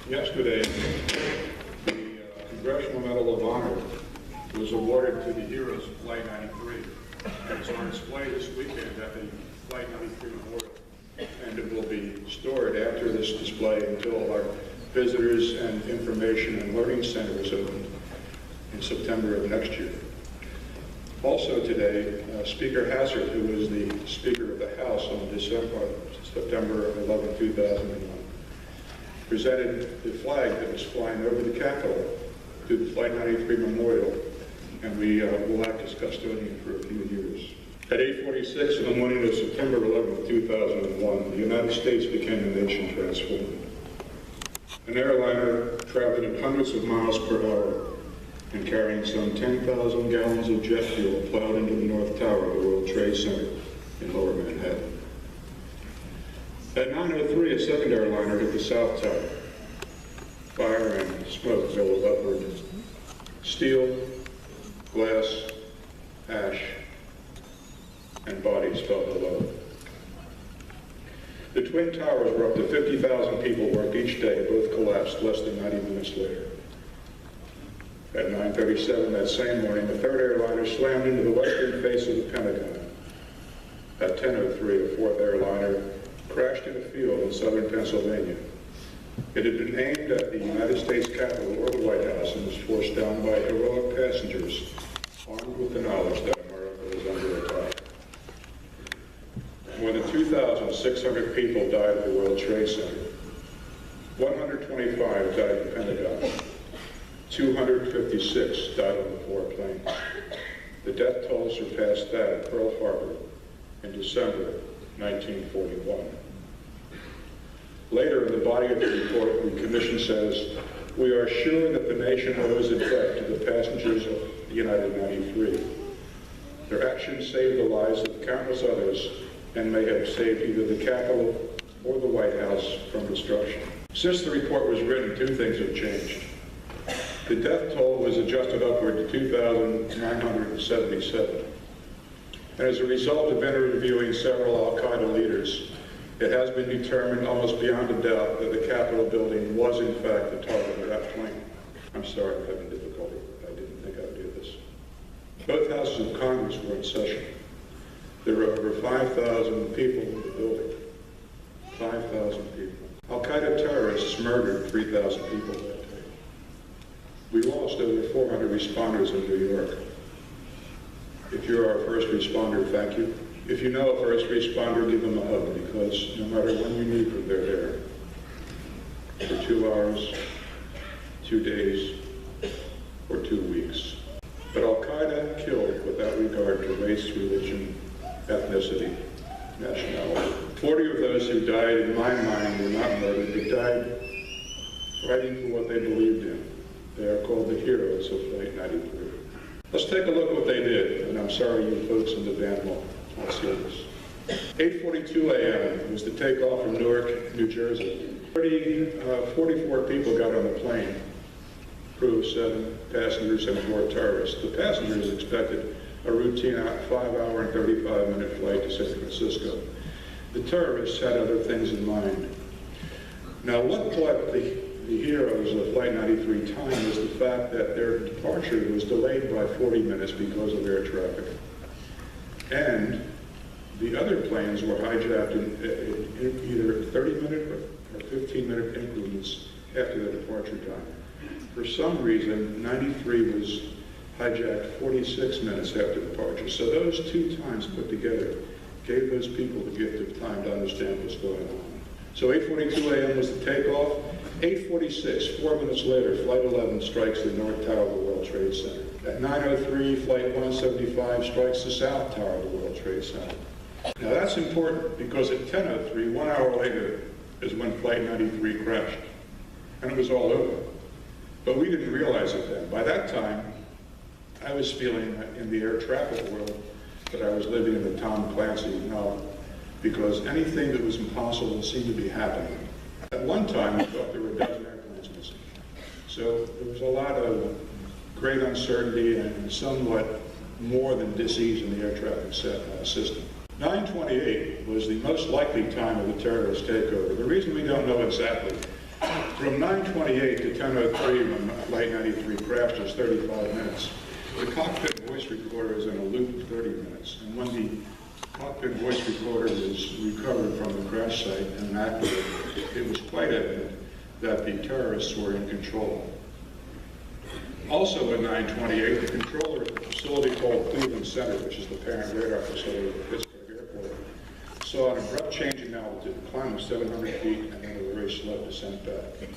Yesterday, the Congressional Medal of Honor was awarded to the heroes of Flight 93. It's on display this weekend at the Flight 93 Memorial, and it will be stored after this display until our Visitors and Information and Learning Center is opened in September of next year. Also today, Speaker Hassert, who was the Speaker of the House on September 11, 2001, presented the flag that was flying over the Capitol to the Flight 93 Memorial, and we will act as custodian for a few years. At 8:46 in the morning of September 11, 2001, the United States became a nation transformed. An airliner traveling at hundreds of miles per hour and carrying some 10,000 gallons of jet fuel plowed into the North Tower of the World Trade Center in Lower Manhattan. At 9:03, a second airliner hit the South Tower. Fire and smoke billowed upward. Steel, glass, ash, and bodies fell below. The Twin Towers, where up to 50,000 people worked each day, both collapsed less than 90 minutes later. At 9:37 that same morning, the third airliner slammed into the western face of the Pentagon. At 10:03, a fourth airliner crashed in a field in southern Pennsylvania. It had been aimed at the United States Capitol or the White House and was forced down by heroic passengers armed with the knowledge that America was under attack. More than 2,600 people died at the World Trade Center. 125 died at the Pentagon. 256 died on the four planes. The death toll surpassed that at Pearl Harbor in December 1941. Later in the body of the report, the Commission says, "We are sure that the nation owes a debt to the passengers of the United 93. Their actions saved the lives of countless others and may have saved either the Capitol or the White House from destruction." Since the report was written, two things have changed. The death toll was adjusted upward to 2,977. And as a result of interviewing several Al-Qaeda leaders, it has been determined almost beyond a doubt that the Capitol building was in fact the target of that plane. I'm sorry, I'm having difficulty. I didn't think I'd do this. Both houses of Congress were in session. There were over 5,000 people in the building. 5,000 people. Al-Qaeda terrorists murdered 3,000 people that day. We lost over 400 responders in New York. If you're our first responder, thank you. If you know a first responder, give them a hug, because no matter when you need them, they're there. For 2 hours, 2 days, or 2 weeks. But Al-Qaeda killed without regard to race, religion, ethnicity, nationality. 40 of those who died, in my mind, were not murdered, but died fighting for what they believed in. They are called the heroes of Flight 93. Let's take a look at what they did, and I'm sorry you folks in the band won't see this. 8:42 a.m. was the takeoff from Newark, New Jersey. 44 people got on the plane, crew of 7 passengers and 4 terrorists. The passengers expected a routine 5-hour and 35-minute flight to San Francisco. The terrorists had other things in mind. Now, what brought the heroes of Flight 93 time is the fact that their departure was delayed by 40 minutes because of air traffic. And the other planes were hijacked in either 30-minute or 15-minute increments after the departure time. For some reason, 93 was hijacked 46 minutes after departure. So those two times put together gave those people the gift of time to understand what's going on. So 8:42 a.m. was the takeoff. 8:46, 4 minutes later, Flight 11 strikes the North Tower of the World Trade Center. At 9:03, Flight 175 strikes the South Tower of the World Trade Center. Now that's important because at 10:03, 1 hour later, is when Flight 93 crashed. And it was all over. But we didn't realize it then. By that time, I was feeling in the air traffic world that I was living in the Tom Clancy novel, because anything that was impossible seemed to be happening. At one time, we thought there were a dozen airplanes missing. So there was a lot of great uncertainty and somewhat more than dis-ease in the air traffic system. 9:28 was the most likely time of the terrorist takeover. The reason we don't know exactly From 9:28 to 10:03, when Flight 93 crashed, is 35 minutes. The cockpit voice recorder is in a loop of 30 minutes. And when the cockpit voice recorder was recovered from the crash site and activated, it was quite evident that the terrorists were in control. Also at 9:28, the controller at the facility called Cleveland Center, which is the parent radar facility at Pittsburgh Airport, saw an abrupt change in altitude, a climb of 700 feet, and then a very slow descent back.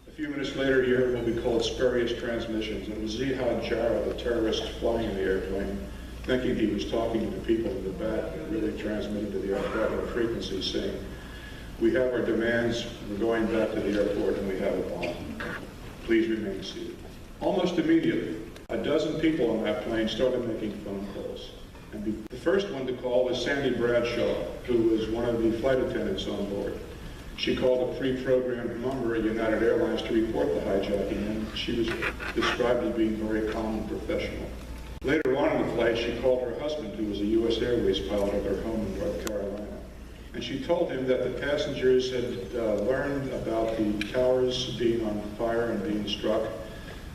A few minutes later, he heard what we called spurious transmissions. It was Zihad Jarrah, the terrorist flying in the airplane, thinking he was talking to the people in the back, but really transmitting to the aircraft on a frequency saying, "We have our demands, we're going back to the airport, and we have a bomb. Please remain seated." Almost immediately, a dozen people on that plane started making phone calls. And the first one to call was Sandy Bradshaw, who was one of the flight attendants on board. She called a pre-programmed number at United Airlines to report the hijacking, and she was described as being very calm and professional. Later on in the flight, she called her husband, who was a U.S. Airways pilot at her home in North Carolina. And she told him that the passengers had learned about the towers being on fire and being struck,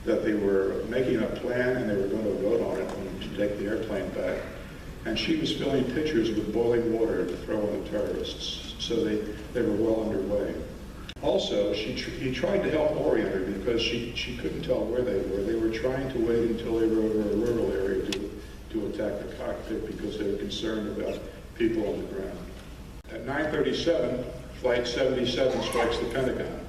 that they were making a plan and they were going to vote on it to take the airplane back. And she was filling pitchers with boiling water to throw on the terrorists. So they were well underway. Also, he tried to help orient her because she couldn't tell where they were. They were trying to wait until they were over a rural area to attack the cockpit because they were concerned about people on the ground. At 9:37, Flight 77 strikes the Pentagon.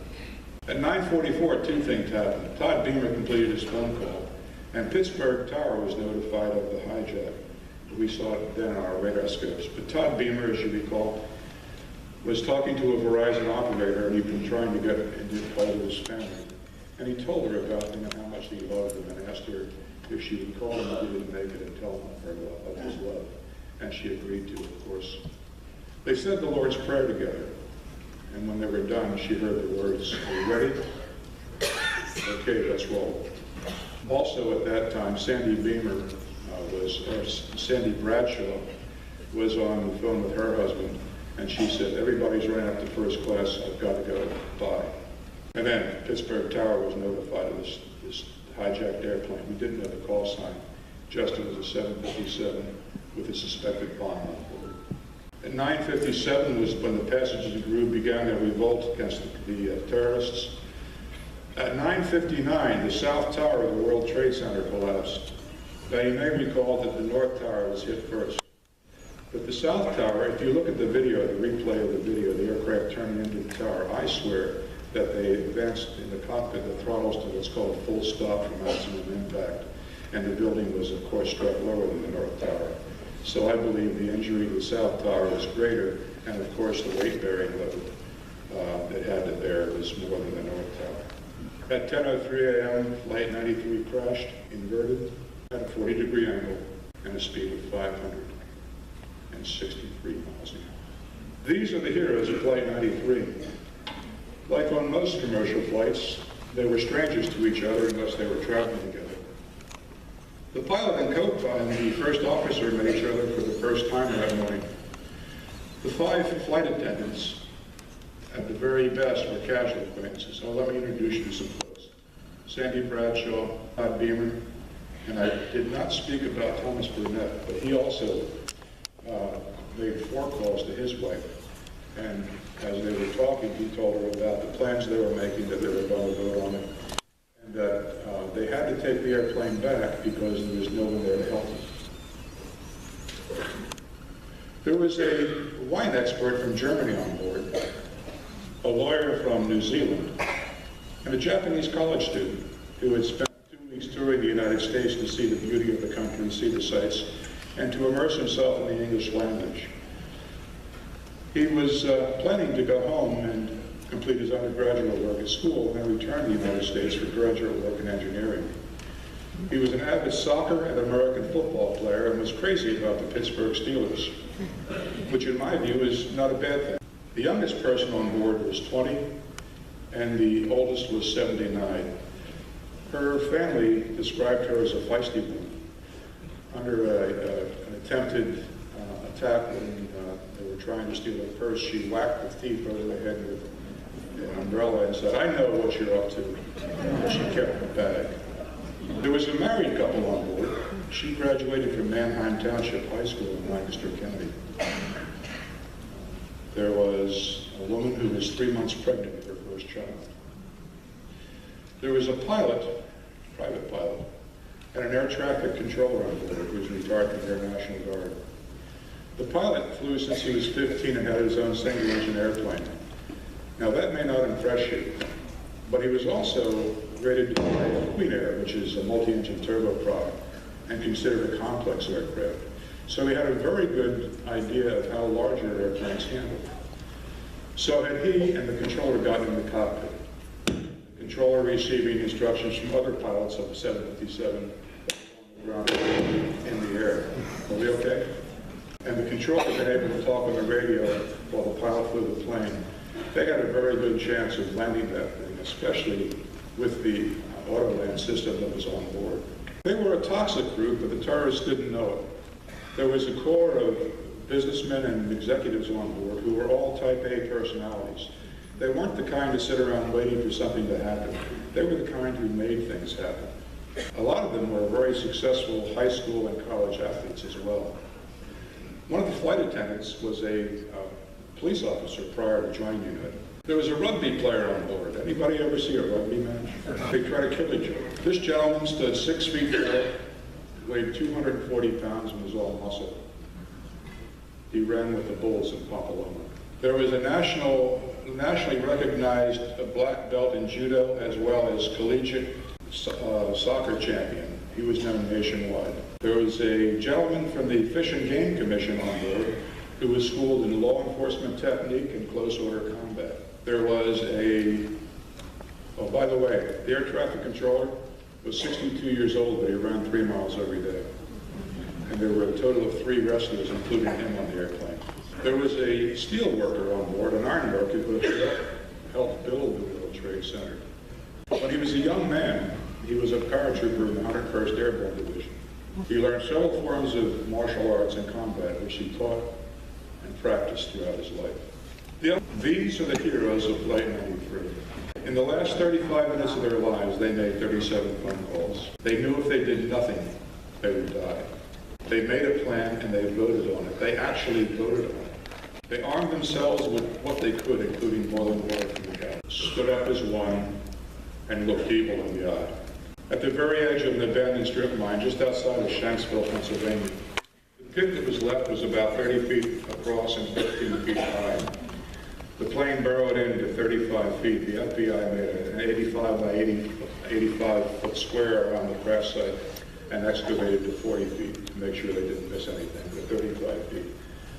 At 9:44, two things happened. Todd Beamer completed his phone call, and Pittsburgh Tower was notified of the hijack. We saw it then on our radar scopes. But Todd Beamer, as you recall, was talking to a Verizon operator, and he'd been trying to get into call to his family. And he told her about them and how much he loved them, and asked her if she would call him if he didn't make it and tell him of his love. And she agreed to, of course. They said the Lord's Prayer together. And when they were done, she heard the words, "Are you ready? Okay, let's roll." Also at that time, Sandy Bradshaw was on the phone with her husband, and she said, "Everybody's running up to first class, I've got to go, bye." And then Pittsburgh Tower was notified of this hijacked airplane. We didn't know the call sign, just it was a 757 with a suspected bomb on board. At 9:57 was when the passengers and crew began their revolt against the terrorists. At 9:59, the South Tower of the World Trade Center collapsed. Now you may recall that the North Tower was hit first. But the South Tower, if you look at the video, the replay of the video, the aircraft turning into the tower, I swear that they advanced in the cockpit the throttles to what's called a full stop for maximum impact. And the building was, of course, struck lower than the North Tower. So I believe the injury to the South Tower was greater, and of course the weight-bearing load that had to bear was more than the North Tower. At 10:03 a.m., Flight 93 crashed, inverted, at a 40-degree angle, and a speed of 563 miles an hour. These are the heroes of Flight 93. Like on most commercial flights, they were strangers to each other unless they were traveling together. The pilot and co-pilot and the first officer met each other for the first time that morning. The 5 flight attendants, at the very best, were casual acquaintances. So let me introduce you to some folks. Sandy Bradshaw, Todd Beamer, and I did not speak about Thomas Burnett, but he also made 4 calls to his wife. And as they were talking, he told her about the plans they were making, that they were going to vote on it, and that they had to take the airplane back because there was no one there to help them. There was a wine expert from Germany on board, a lawyer from New Zealand, and a Japanese college student who had spent 2 weeks touring the United States to see the beauty of the country, see the sights, and to immerse himself in the English language. He was planning to go home and complete his undergraduate work at school and then return to the United States for graduate work in engineering. He was an avid soccer and American football player and was crazy about the Pittsburgh Steelers, which in my view is not a bad thing. The youngest person on board was 20 and the oldest was 79. Her family described her as a feisty woman. Under an attempted attack when they were trying to steal her purse, she whacked the thief over the head with an umbrella and said, "I know what you're up to." And she kept the bag. There was a married couple on board. She graduated from Manheim Township High School in Lancaster County. There was a woman who was 3 months pregnant with her first child. There was a pilot, private pilot, and an air traffic controller on board who was retired from the Air National Guard. The pilot flew since he was 15 and had his own single-engine airplane. Now that may not impress you, but he was also rated to fly Queen Air, which is a multi-engine turboprop and considered a complex aircraft. So he had a very good idea of how larger airplanes handled. So had he and the controller gotten in the cockpit, the controller receiving instructions from other pilots of the 757 around in the air. Are we okay? And the controller had been able to talk on the radio while the pilot flew the plane. They had a very good chance of landing that thing, especially with the auto-land system that was on board. They were a toxic group, but the terrorists didn't know it. There was a core of businessmen and executives on board who were all type A personalities. They weren't the kind to sit around waiting for something to happen. They were the kind who made things happen. A lot of them were very successful high school and college athletes as well. One of the flight attendants was a police officer prior to joining unit. There was a rugby player on board. Anybody ever see a rugby match? They try to kill each other. This gentleman stood 6 feet tall, weighed 240 pounds, and was all muscle. He ran with the Bulls in Pompaloma. There was a nationally recognized black belt in judo as well as collegiate soccer champion. He was known nationwide. There was a gentleman from the Fish and Game Commission on board who was schooled in law enforcement technique and close order combat. There was oh, by the way, the air traffic controller was 62 years old, but he ran 3 miles every day. And there were a total of 3 wrestlers, including him on the airplane. There was a steel worker on board, an iron worker who helped build the World Trade Center. When he was a young man, he was a paratrooper in the 101st Airborne Division. He learned several forms of martial arts and combat, which he taught and practiced throughout his life. These are the heroes of Flight 93. In the last 35 minutes of their lives, they made 37 phone calls. They knew if they did nothing, they would die. They made a plan and they voted on it. They actually voted on it. They armed themselves with what they could, including boiling water from the cabin. Stood up as one and looked evil in the eye. At the very edge of an abandoned strip mine just outside of Shanksville, Pennsylvania, the pit that was left was about 30 feet across and 15 feet high. The plane burrowed into 35 feet. The FBI made an 85 by 85-foot square around the crash site and excavated to 40 feet to make sure they didn't miss anything. At 35 feet,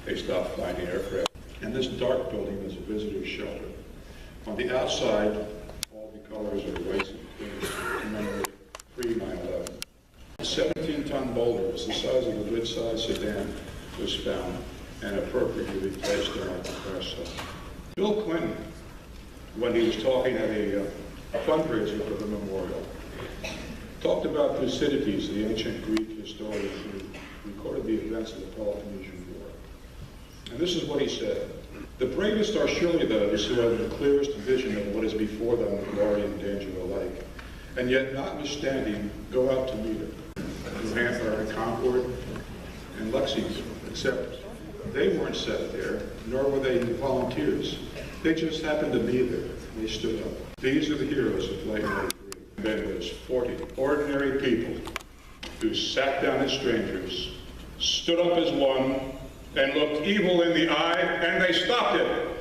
they stopped flying the aircraft. And this dark building is a visitor's shelter. On the outside, all the colors are whites and creams, commemorate pre-9/11. A 17-ton boulder, the size of a good-sized sedan, was found and appropriately placed on the crash site. Bill Clinton, when he was talking at a fundraiser for the memorial, talked about Thucydides, the ancient Greek historian who recorded the events of the Peloponnesian War. And this is what he said: "The bravest are surely those who have the clearest vision of what is before them in glory and danger alike, and yet notwithstanding go out to meet it." New Hampshire, Concord, and Lexington, except they weren't set there, nor were they volunteers. They just happened to be there. They stood up. These are the heroes of Flight 93. Then there's 40 ordinary people who sat down as strangers, stood up as one, and looked evil in the eye, and they stopped it.